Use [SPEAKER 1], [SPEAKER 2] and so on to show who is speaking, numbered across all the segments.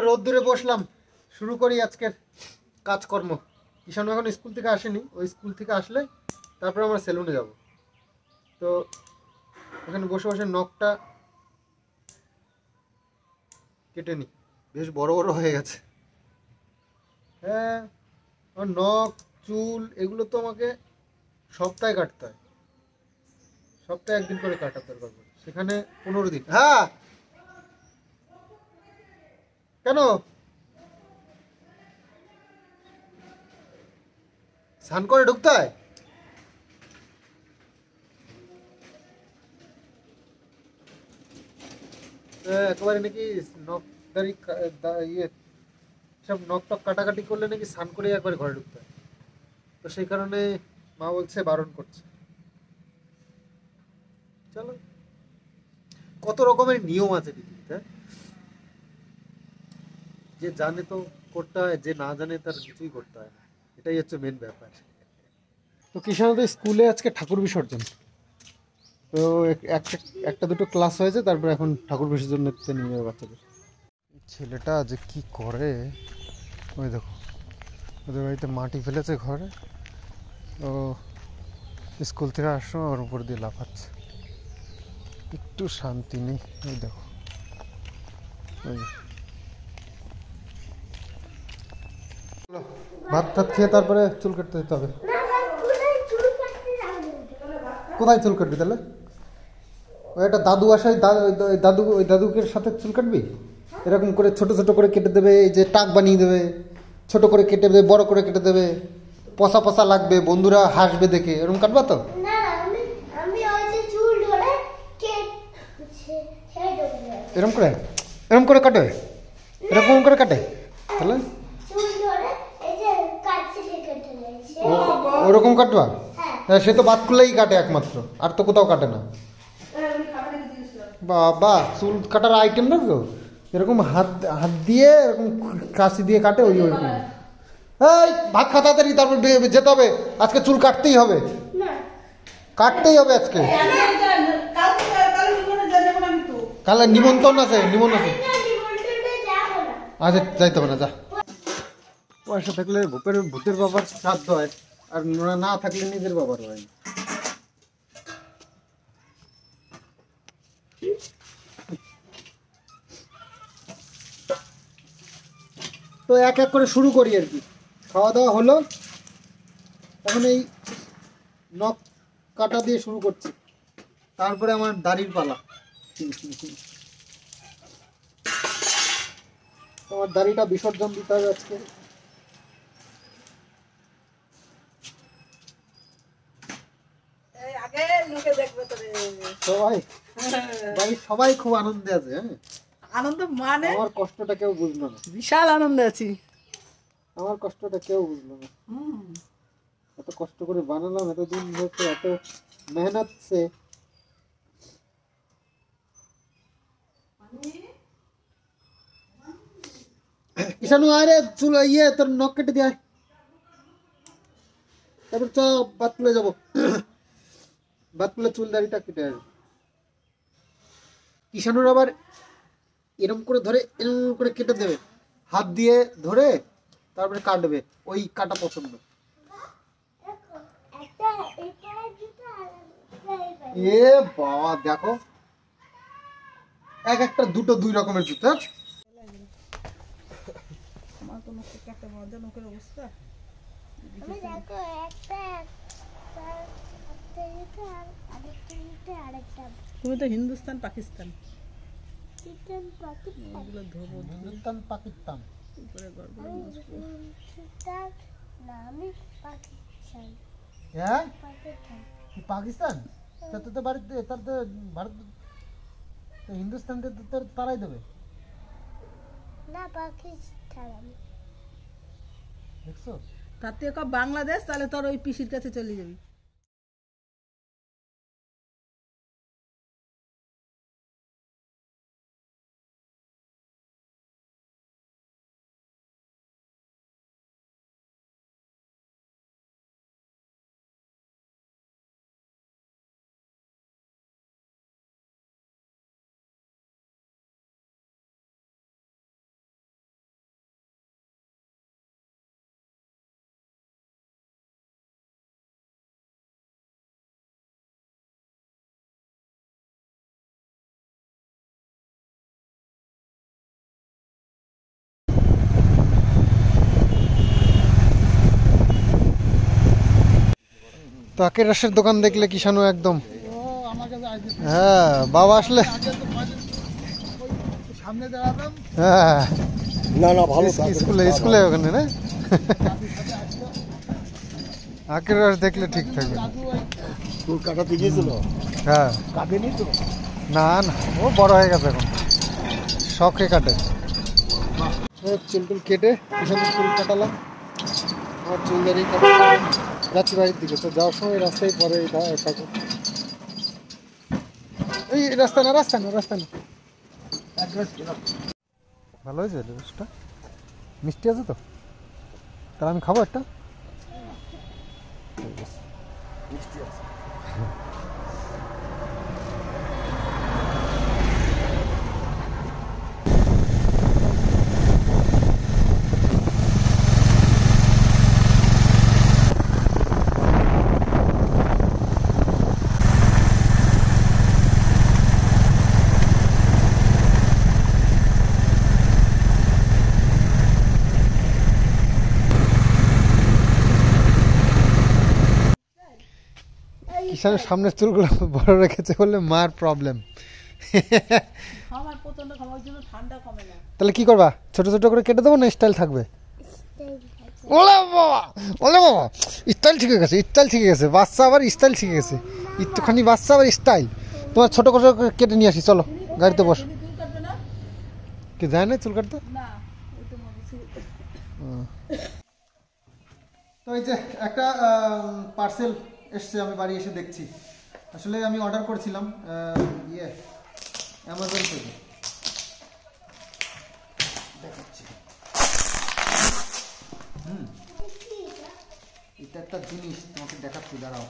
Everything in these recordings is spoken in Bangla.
[SPEAKER 1] রোদ্দুরে বসলাম, শুরু করি আজকের কাজকর্ম। ঈশানু এখন স্কুল থেকে আসেনি, ওই স্কুল থেকে আসলে তারপরে আমরা সেলুনে যাব। তো এখানে বসে বসে নখটা কেটে নিই, বেশ বড় বড় হয়ে গেছে। হ্যাঁ, আমার নখ চুল এগুলো তো আমাকে সপ্তাহে কাটতে হয়, সপ্তাহে একদিন করে কাটাতে পারবো, সেখানে 15 দিন। হ্যাঁ কেন স্নান করে ঢুকতে হয়? একেবারে নাকি নখ দাড়ি ইয়ে সব নখ টক কাটাকাটি করলে নাকি স্নান করে একবারে ঘরে ঢুকতে হয়, তো সেই কারণে মা বলছে, বারণ করছে। চলো, কত রকমের নিয়ম আছে পৃথিবীতে, যে জানে তো করতে হয়, যে না জানে তার কিছুই করতে হয় না, এটাই হচ্ছে মেন ব্যাপার। তো কৃষ্ণানন্দ স্কুলে আজকে ঠাকুর বিসর্জন, তো একটা একটা দুটো ক্লাস হয়েছে, তারপর এখন ঠাকুর বিসর্জন নিতে নিয়ে যাবে বাচ্চাদের। ছেলেটা যে কি করে, ওই দেখো ওদের বাড়িতে মাটি ফেলেছে ঘরে, ও স্কুল থেকে আসার সময় ওর উপর দিয়ে লাফাচ্ছে, একটু শান্তি নেই। ওই দেখো, ওই ভাত টাত খেয়ে তারপরে চুল কাটতে যেতে হবে। কোথায় চুল কাটবি তাহলে? ওই একটা দাদু আসে, ওই দাদুকের সাথে চুল কাটবি? এরকম করে ছোট ছোট করে কেটে দেবে, এই যে টাক বানিয়ে দেবে, ছোট করে কেটে দেবে, বড় করে কেটে দেবে, পচা পচা লাগবে, বন্ধুরা হাসবে দেখে, এরকম কাটবা তো? এরকম করে, এরকম করে কাটে, এরকম করে কাটে তাহলে ওরকম কাটবা? হ্যাঁ, সে তো বাদ খুলেই কাটে একমাত্র, আর তো কোথাও কাটে না। বাবা, চুল কাটার আইটেম দেখো, এরকম হাত হাত দিয়ে এরকম কাশি দিয়ে কাটে, ওই ওইরকম। এই ভাত খা তাড়াতাড়ি, তারপর যেতে হবে, আজকে চুল কাটতেই হবে, কাটতেই হবে আজকে। কাল নিমন্ত্রণ আছে, নিমন্ত্রণ আছে। আচ্ছা যাইতে হবে না, যা। পয়সা থাকলে ভূতের বাবার শ্রাদ্ধ হয়, আর না থাকলে নিজের বাবার হয়। তো এক এক করে শুরু করি আর কি। খাওয়া দাওয়া হলো, এখন এই নখ কাটা দিয়ে শুরু করছি, তারপরে আমার দাড়ির পালা। তোমার দাড়িটা বিসর্জন দিতে হবে আজকে। সবাই বাড়ির সবাই খুব আনন্দে আছে। হ্যাঁ,
[SPEAKER 2] আনন্দ মানে
[SPEAKER 1] আমার কষ্টটা কেউ বুঝলো না।
[SPEAKER 2] বিশাল আনন্দে আছি,
[SPEAKER 1] আমার কষ্টটা কেউ বুঝলো না। এত কষ্ট করে বানালাম, এতদিন হচ্ছে, এত মেহনত সে। ঈশানু আরে চুল ইয়ে তোর নখ কেটে দিয়ে, তারপর চ বাত তুলে যাবো, বাত তুলে চুল দাড়িটা কেটে আসবে। ঈশানুর আবার এরম করে ধরে, এরম করে কেটে দেবে, হাত দিয়ে ধরে তারপরে কাটবে, ওই কাটা পছন্দ। এ বাবা দেখো, এক একটা দুটো দুই রকমের জুতো।
[SPEAKER 2] আমার তো মুখে কাটে মজা, মুখের অবস্থা। তুমি তো হিন্দুস্তান পাকিস্তান,
[SPEAKER 1] হিন্দুস্তান পাকিস্তান হ্যাঁ, পাকিস্তান তো বাড়িতে, তার তো ভারত, হিন্দুস্তান তারাই দেবে না, পাকিস্তান দেখছো।
[SPEAKER 2] তার থেকে বাংলাদেশ, তাহলে তোর ওই পিসির কাছে চলে যাবি।
[SPEAKER 1] তো আখের রসের দোকান দেখলে কিষানু একদম
[SPEAKER 3] ও আমার কাছে আসবে
[SPEAKER 1] হ্যাঁ বাবা আসলে
[SPEAKER 3] আগে তো কয়দিন ওই সামনে দাঁড়াতাম
[SPEAKER 1] হ্যাঁ
[SPEAKER 4] না না ভালো
[SPEAKER 1] স্কুলে স্কুলে ওখানে না
[SPEAKER 3] দাদুর সাথে আসতো
[SPEAKER 1] আখের রস দেখলে ঠিক থাকবে
[SPEAKER 3] দাদু ওই
[SPEAKER 4] চুল কাটাতে গিয়েছিল
[SPEAKER 1] হ্যাঁ
[SPEAKER 4] কাটেনি তো
[SPEAKER 1] না না ও বড় হয়ে গেছে এখন শখে কাটে চুল টুল কেটে কিষানু চুল কাটালাম আমার চুল দাঁড়িয়ে কাটালাম যাচ্ছি বাড়ির দিকে তো যাওয়ার সময় রাস্তায় পরে থাকো এই রাস্তা না রাস্তা না রাস্তা না
[SPEAKER 4] অ্যাড্রেস কিনা
[SPEAKER 1] ভালো হয়েছে রোজটা মিষ্টি আছে তো তাহলে আমি খাবো একটা ঠিক আছে।
[SPEAKER 4] মিষ্টি আছে
[SPEAKER 1] কিষানের সামনের চুলগুলো বড় রেখেছে বলে মার প্রবলেম
[SPEAKER 2] আমার প্রচন্ড খাওয়ার জন্য ঠান্ডা কমে না।
[SPEAKER 1] তাহলে কি করবা ছোট ছোট করে কেটে দেবো না স্টাইল থাকবে ওলে বাবা ওলে বাবা স্টাইল শিখে গেছে স্টাইল শিখে গেছে বাচ্চা আবার স্টাইল শিখে গেছে একটুখানি বাচ্চা আবার স্টাইল তোমার ছোট করে কেটে নিয়ে আসি চলো গাড়িতে বসো
[SPEAKER 2] তুমি চুল কাটবে না?
[SPEAKER 1] কি যায় না চুল কাটতে
[SPEAKER 2] না ওই তো মনে হচ্ছে
[SPEAKER 1] তো এই যে একটা পার্সেল এসছে আমি বাড়ি এসে দেখছি আসলে আমি অর্ডার করেছিলাম ইয়ে অ্যামাজন থেকে দেখাচ্ছি এটা একটা জিনিস তোমাকে দেখাচ্ছি দাঁড়াও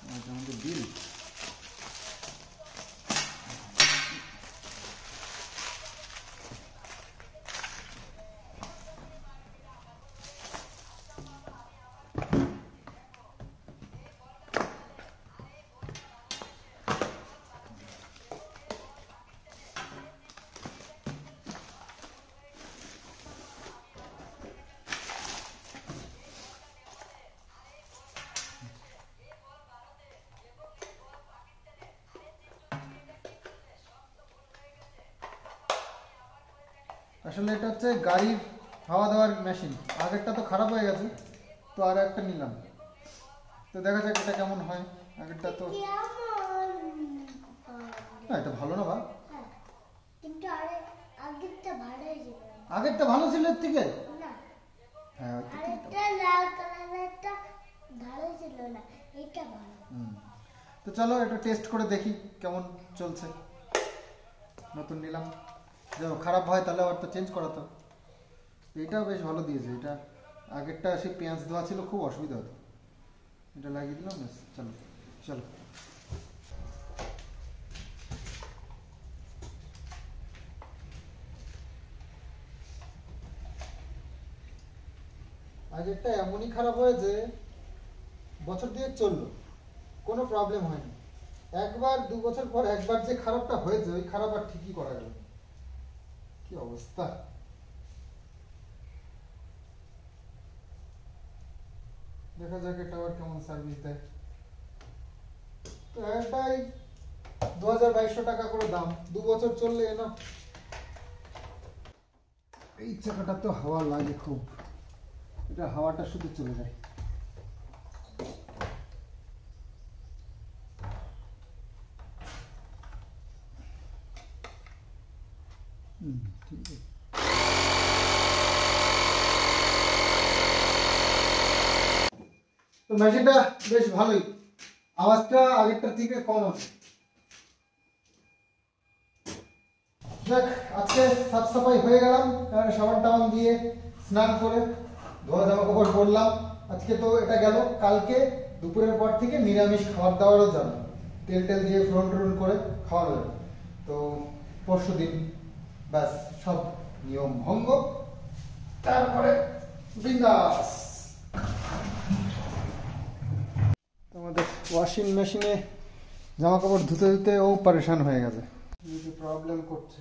[SPEAKER 1] আমাদের বিল আসলে এটা হচ্ছে গাড়ির হাওয়া দেওয়ার মেশিন আগেরটা তো খারাপ হয়ে গেছে তো আর একটা নিলাম তো দেখা যাক এটা কেমন হয় আগেরটা তো না এটা ভালো না বা
[SPEAKER 5] কিন্তু আগেরটা ভালো ছিল
[SPEAKER 1] আগেরটা ভালো ছিল এর থেকে
[SPEAKER 5] না
[SPEAKER 1] হ্যাঁ
[SPEAKER 5] আরেকটা লাল কালারেরটা ভালো ছিল না এটা ভালো
[SPEAKER 1] তো চলো এটা টেস্ট করে দেখি কেমন চলছে নতুন নিলাম যদি খারাপ হয় তাহলে আবার তো চেঞ্জ করাতো এটাও বেশ ভালো দিয়েছে এটা আগেরটা সেই পেঁয়াজ দেওয়া ছিল খুব অসুবিধা হতো এটা লাগিয়ে দিলাম ব্যাস চলো চলো আগেরটা এমনই খারাপ হয়েছে বছর দিয়ে চললো কোনো প্রবলেম হয়নি একবার 2 বছর পর একবার যে খারাপটা হয়েছে ওই খারাপ আর ঠিকই করা গেল কি অবস্থা দেখা যাক এটা আবার কেমন সার্ভিস দেয় তো একটাই 2200 টাকা করে দাম 2 বছর চললে না এই চাকাটা তো হাওয়া লাগে খুব এটা হাওয়াটা শুধু চলে যায় ঠিক আছে তো মেশিনটা বেশ ভালোই আওয়াজটা আগেরটার থেকে কম আছে দেখ আজকে সাফ সাফাই হয়ে গেলাম কারণ সাবান টাবান দিয়ে স্নান করে ধোয়া জামা কাপড় পরলাম আজকে তো এটা গেল কালকে দুপুরের পর থেকে নিরামিষ খাবার দাবারও যাবে তেল টেল দিয়ে ফ্রন ট্রন করে খাওয়া যাবে তো পরশুদিন ব্যাস সব নিয়ম ভঙ্গ তারপরে বিন্দাস আমাদের ওয়াশিং মেশিনে জামা কাপড় ধুতে ধুতে ও পরেশান হয়ে গেছে প্রবলেম করছে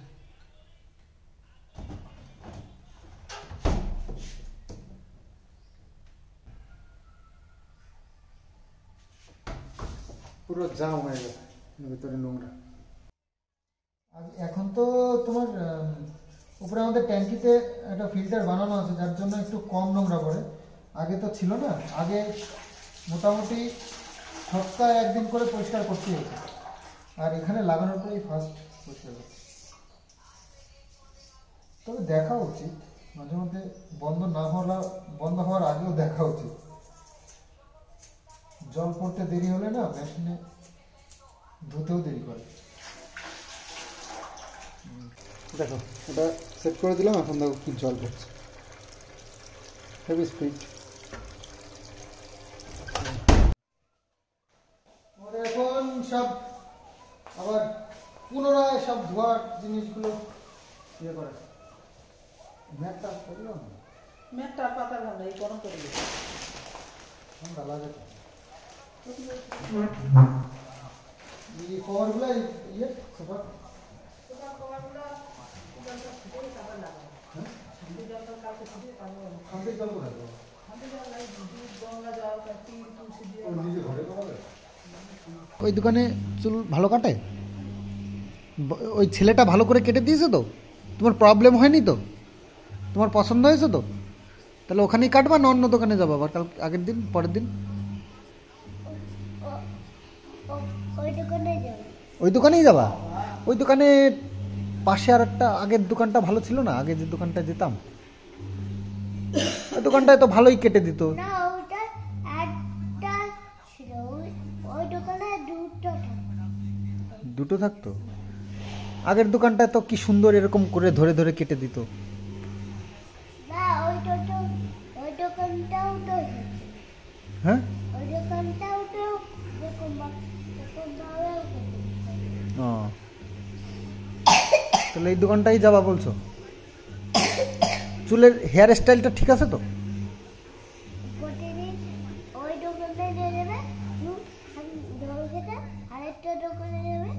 [SPEAKER 1] পুরো জাম হয়ে গেছে ভিতরে নোংরা। আর এখন তো তোমার উপরে আমাদের ট্যাঙ্কিতে একটা ফিল্টার বানানো আছে, যার জন্য একটু কম নোংরা পড়ে। আগে তো ছিল না, আগে মোটামুটি সপ্তাহে একদিন করে পরিষ্কার করতে হতো, আর এখানে লাগানোর পরেই ফার্স্ট পরিষ্কার করছে। তবে দেখা উচিত মাঝে মধ্যে, বন্ধ হওয়ার আগেও দেখা উচিত। জল পড়তে দেরি হলে না মেশিনে ধুতেও দেরি করে। দেখো ওটা সেট করে দিলাম, এখন দেখো কি জল পড়ছে, হেভি স্পিড। এখন সব আবার পুনরায় সব ধোয়ার জিনিসগুলো ইয়ে করে। ম্যাটটা করলাম
[SPEAKER 2] মেটটা পাতা ভালো এই গরম করে দিই।
[SPEAKER 1] ঠান্ডা লাগে তো। এই কভারগুলো ইয়ে সোফা খান্তির জল করে দেবো। ওই দোকানে চুল ভালো কাটে? ওই ছেলেটা ভালো করে কেটে দিয়েছে তো? তোমার প্রবলেম হয়নি তো? তোমার পছন্দ হয়েছে তো? তাহলে ওখানেই কাটবা না অন্য দোকানে যাবো আবার কাল আগের দিন পরের দিন? ওই দোকানেই যাবা? ওই দোকানে পাশে আর একটা আগের দোকানটা ভালো ছিল না, আগে যে দোকানটা যেতাম ওই দোকানটায় তো ভালোই কেটে দিত।
[SPEAKER 5] না ওটা একটা ছিল, ওই দোকানে
[SPEAKER 1] দুটো থাকতো? আগের দোকানটায় তো কি সুন্দর এরকম করে ধরে ধরে কেটে দিত।
[SPEAKER 5] না ওই দোকানটাও তো,
[SPEAKER 1] হ্যাঁ
[SPEAKER 5] ওই দোকানটাও তো এরকম ভাবে
[SPEAKER 1] ও, তাহলে এই দোকানটাই যাবা বলছো? চুলের হেয়ার স্টাইলটা ঠিক আছে তো?
[SPEAKER 5] প্রতিদিন ওই দোকানে দিয়ে দেবে ধরে কেটে, আরেকটা দোকানে দেবে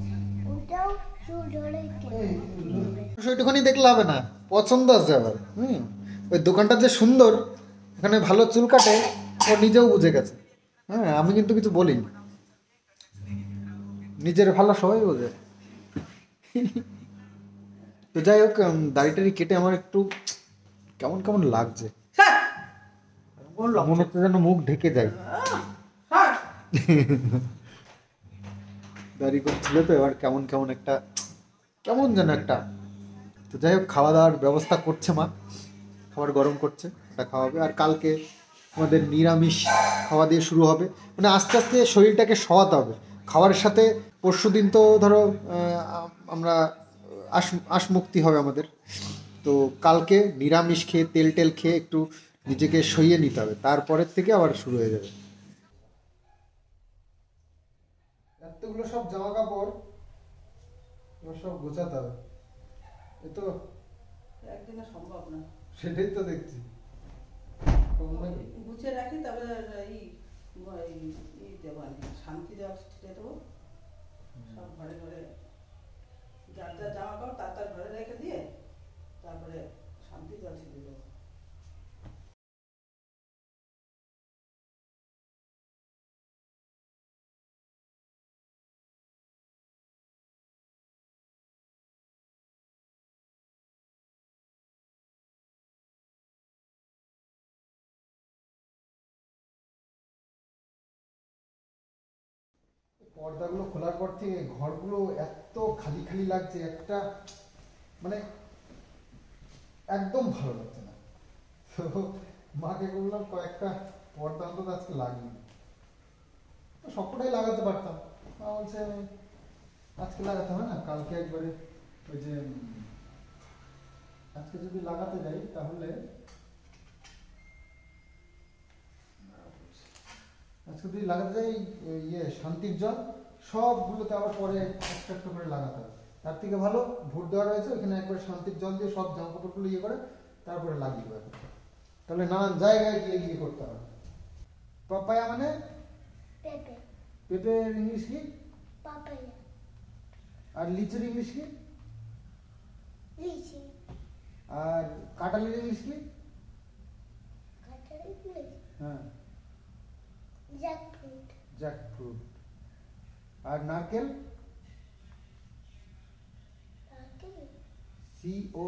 [SPEAKER 5] ওটাও চুল ধরে কেটে।
[SPEAKER 1] ওইটুখানি দেখলে হবে না, পছন্দ আছে আবার। ওই দোকানটা যে সুন্দর, ওখানে ভালো চুল কাটে, ও নিজেও বুঝে গেছে। হ্যাঁ, আমি কিন্তু কিছু বলিনি, নিজের ভালো সবাই বোঝে। তো যাই হোক, দাড়িটারি কেটে আমার একটু কেমন কেমন লাগছে, মনে হচ্ছে যেন মুখ ঢেকে যায়। দাড়ি করছিল তো এবার কেমন কেমন একটা, কেমন যেন একটা। তো যাই হোক, খাওয়া দাওয়ার ব্যবস্থা করছে মা, খাবার গরম করছে, ওটা খাওয়াবে। আর কালকে আমাদের নিরামিষ খাওয়া দিয়ে শুরু হবে, মানে আস্তে আস্তে শরীরটাকে সওয়াতে হবে খাবারের সাথে। পরশুদিন তো ধরো আমরা আশমুক্তি হবে আমাদের, তো কালকে নিরামিষ খেয়ে তেল টেল খেয়ে একটু নিজেকে সইয়ে নিতে হবে, তারপরের থেকে আবার শুরু হয়ে যাবে। এতগুলো সব জামা কাপড় এবার সব গোছাতে হবে, এ তো
[SPEAKER 2] একদিনে সম্ভব না।
[SPEAKER 1] সেটাই তো দেখছি।
[SPEAKER 2] গুছিয়ে রাখি, তারপরে দেওয়া শান্তি দেওয়া ছিটে দেবো সব ঘরে ঘরে, যার যার জামা কাপড় তার তার ঘরে রেখে দিয়ে তারপরে শান্তি জল ছিটে দেবো।
[SPEAKER 1] পর্দাগুলো খোলার পর থেকে ঘরগুলো এত খালি খালি লাগছে, একটা মানে একদম ভালো লাগছে না। তো মাকে বললাম কয়েকটা পর্দা অন্তত আজকে লাগিয়ে, তো সবকটাই লাগাতে পারতাম। মা বলছে আজকে লাগাতে হবে না, কালকে একবারে ওই যে আজকে যদি লাগাতে যাই তাহলে আজকে যদি লাগাতে যাই শান্তির জল সবগুলোতে আবার পরে একটা একটা করে লাগাতে হবে। তার থেকে ভালো ভোট দেওয়া রয়েছে, ওইখানে একবার শান্তির জল দিয়ে সব জামা কাপড়গুলো ইয়ে করে তারপরে লাগিয়ে দেবে, তাহলে নানান জায়গায় গিয়ে গিয়ে করতে হবে। পাপায়া মানে
[SPEAKER 5] পেঁপে,
[SPEAKER 1] পেঁপের ইংলিশ কি?
[SPEAKER 5] পাপায়া,
[SPEAKER 1] আর লিচুর ইংলিশ কি?
[SPEAKER 5] লিচি,
[SPEAKER 1] আর কাঁঠালের ইংলিশ কি?
[SPEAKER 5] কাঁঠাল,
[SPEAKER 1] হ্যাঁ,
[SPEAKER 5] জ্যাকফ্রুট।
[SPEAKER 1] জ্যাকফ্রুট। আর নারকেল CO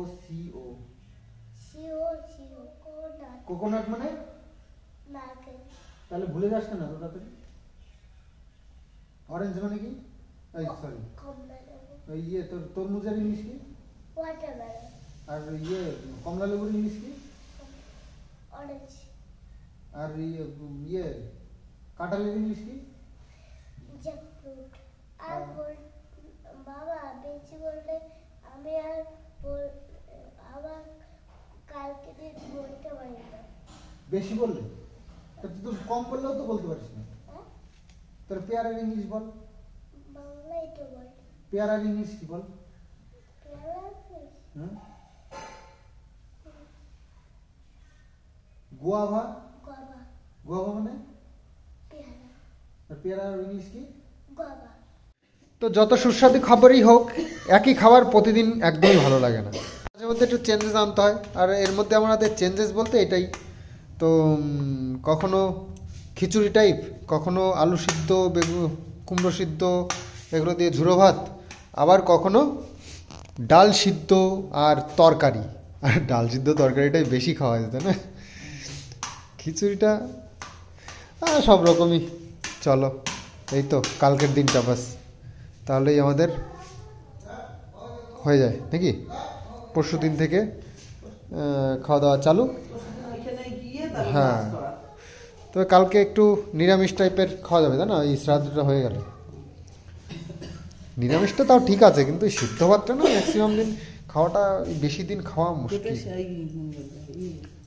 [SPEAKER 1] কোকোনাট মানে তাহলে ভুলে যাস না তো তাড়াতাড়ি। অরেঞ্জ মানে কি? এই সরি ইয়ে তোর তরমুজের ইংলিশ কি? আর ইয়ে কমলা লেবুর ইংলিশ কি? আর ইয়ে কাঁঠালের ইংলিশ কি?
[SPEAKER 5] বাবা বেশি বললে আমি আর আবার কালকে দিন বলতে পারি না।
[SPEAKER 1] বেশি বললে তা তুই তো কম বললেও তো বলতে পারিস না। তোর পেয়ারার ইংলিশ বল।
[SPEAKER 5] বাংলায় তো বল।
[SPEAKER 1] পেয়ারার ইংলিশ কি বল?
[SPEAKER 5] পেয়ারা
[SPEAKER 1] গোয়াভা
[SPEAKER 5] গোয়াবা
[SPEAKER 1] গোয়াভা মানে?
[SPEAKER 5] পেয়ারা
[SPEAKER 1] আর পেয়ারার ইংলিশ কি?
[SPEAKER 5] গোয়াবা।
[SPEAKER 1] তো যত সুস্বাদু খাবারই হোক একই খাবার প্রতিদিন একদমই ভালো লাগে না, মাঝে মধ্যে একটু চেঞ্জেস আনতে হয়। আর এর মধ্যে আমাদের চেঞ্জেস বলতে এটাই তো, কখনো খিচুড়ি টাইপ, কখনো আলু সিদ্ধ, কুমড়ো সিদ্ধ এগুলো দিয়ে ঝুড়ো ভাত, আবার কখনো ডাল সিদ্ধ আর তরকারি। আর ডাল সিদ্ধ তরকারিটাই বেশি খাওয়া যেত না, খিচুড়িটা সব রকমই। চলো এই তো কালকের দিনটা বাস, তাহলেই আমাদের হয়ে যায় নাকি? পরশু দিন থেকে খাওয়া দাওয়া চালু।
[SPEAKER 2] ওইখানে গিয়ে তারপর
[SPEAKER 1] হ্যাঁ,
[SPEAKER 2] নাচ করা।
[SPEAKER 1] তবে কালকে একটু নিরামিষ টাইপের খাওয়া যাবে তাই না? এই শ্রাদ্ধটা হয়ে গেলে নিরামিষটা তাও ঠিক আছে, কিন্তু এই সিদ্ধ ভাতটা না ম্যাক্সিমাম দিন খাওয়াটা, বেশি দিন খাওয়া মুশকিল।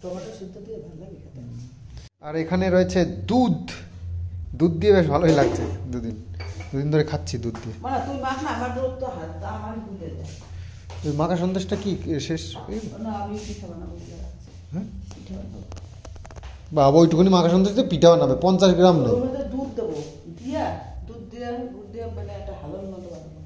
[SPEAKER 2] টমেটো সিদ্ধ দিয়ে ভালো লাগে খেতে।
[SPEAKER 1] আর এখানে রয়েছে দুধ, দুধ দিয়ে বেশ ভালোই লাগছে। দুদিন ধরে খাচ্ছি দুধ দিয়ে।
[SPEAKER 2] মানে তুই মাখ না, আমার রোগ তো হাত আমার ভুলে যায়।
[SPEAKER 1] ওই মাখা সন্দেশটা কি শেষ?
[SPEAKER 2] না আমি পিঠা বানাবো বলে রাখছি।
[SPEAKER 1] হ্যাঁ
[SPEAKER 2] পিঠা বানাবো।
[SPEAKER 1] বাবা ওইটুকুনি মাখা সন্দেশ দিয়ে পিঠা বানাবে, 50 গ্রাম নেই।
[SPEAKER 2] ওর মধ্যে দুধ দেবো, দুধ দিয়ে মানে একটা হালুর মতো বানাবো।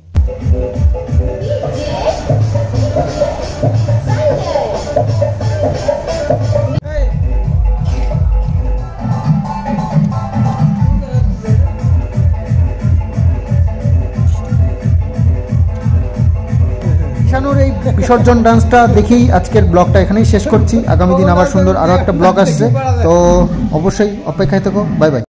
[SPEAKER 1] ঈশানুর এই বিসর্জন ডান্সটা দেখেই আজকের ব্লগটা এখানেই শেষ করছি। আগামী দিন আবার সুন্দর আরও একটা ব্লগ আসছে, তো অবশ্যই অপেক্ষায় থেকো। Bye bye.